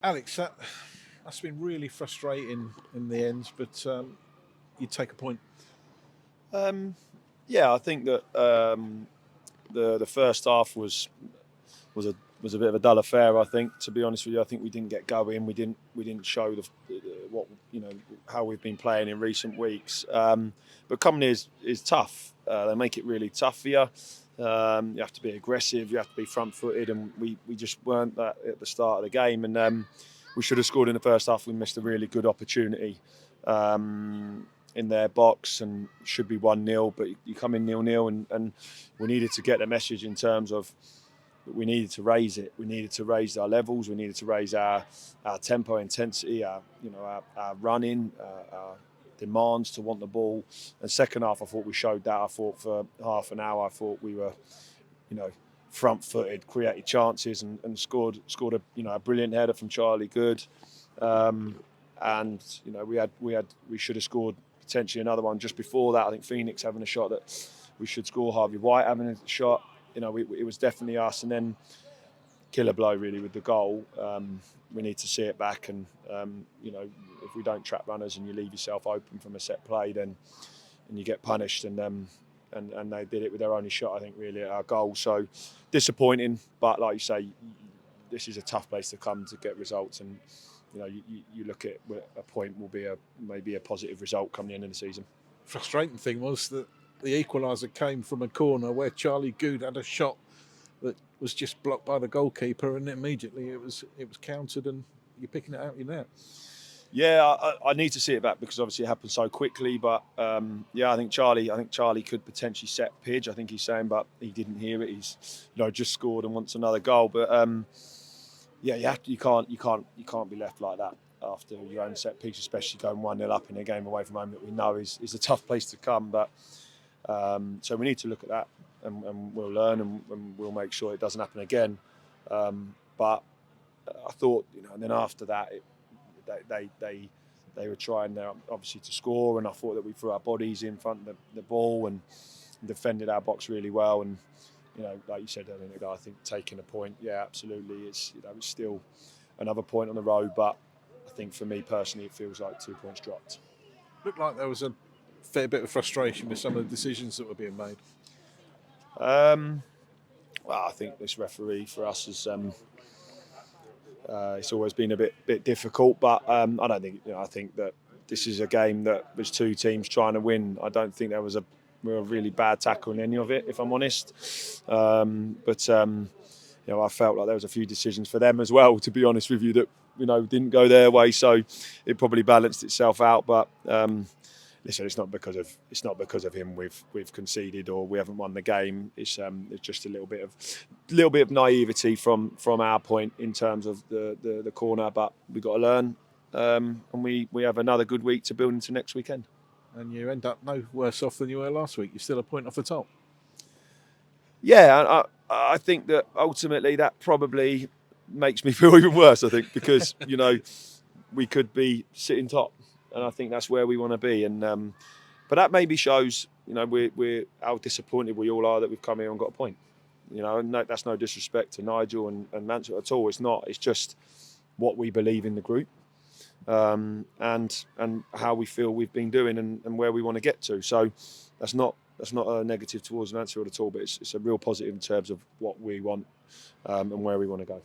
Alex, that's been really frustrating in the end, but you take a point. Um, yeah, I think that the first half was a bit of a dull affair. I think, to be honest with you, I think we didn't get going. We didn't show the what how we've been playing in recent weeks. But coming here is tough. They make it really tough for you. You have to be aggressive. You have to be front-footed, and we just weren't that at the start of the game. And we should have scored in the first half. We missed a really good opportunity. In their box and should be 1-0, but you come in 0-0 and we needed to get the message in terms of we needed to raise it. We needed to raise our levels. We needed to raise our tempo, intensity, our running, our demands to want the ball. And second half, I thought we showed that. I thought for half an hour, I thought we were, front-footed, created chances and scored a brilliant header from Charlie Good. And we should have scored potentially another one just before that. I think Phoenix having a shot that we should score. Harvey White having a shot. It was definitely us. And then killer blow really with the goal. We need to see it back. And if we don't trap runners and you leave yourself open from a set play, then you get punished. And they did it with their only shot, I think, really at our goal. So disappointing. But like you say, this is a tough place to come to get results. And you look at a point will be maybe a positive result come the end of the season. Frustrating thing was that the equaliser came from a corner where Charlie Good had a shot that was just blocked by the goalkeeper, and immediately it was countered, and you're picking it out your net. Yeah, I need to see it back because obviously it happened so quickly. But I think Charlie could potentially set Pidge. I think he's saying, but he didn't hear it. He's just scored and wants another goal. But you can't be left like that after your own set piece, especially going 1-0 up in a game away from home that we know is a tough place to come. But so we need to look at that, and we'll learn, and we'll make sure it doesn't happen again. But I thought, and then after that, they were trying there obviously to score, and I thought that we threw our bodies in front of the ball and defended our box really well. And like you said, I think taking a point, yeah, absolutely, it's still another point on the road, but I think for me personally, it feels like 2 points dropped. Looked like there was a fair bit of frustration with some of the decisions that were being made. Well, I think this referee for us is it's always been a bit difficult, but I don't think I think that this is a game that there's two teams trying to win. I don't think there was a really bad tackle in any of it, if I'm honest. But I felt like there was a few decisions for them as well, to be honest with you, that didn't go their way. So it probably balanced itself out. But listen, it's not because of him we've conceded or we haven't won the game. It's just a little bit of naivety from our point in terms of the corner. But we've got to learn, and we have another good week to build into next weekend. And you end up no worse off than you were last week. You're still a point off the top. Yeah, I think that ultimately that probably makes me feel even worse, I think, because, we could be sitting top. And I think that's where we want to be. And but that maybe shows, we're how disappointed we all are that we've come here and got a point. And that's no disrespect to Nigel and Mansfield at all. It's not. It's just what we believe in the group. And how we feel we've been doing and where we want to get to. So that's not a negative towards Mansfield at all, but it's a real positive in terms of what we want and where we want to go.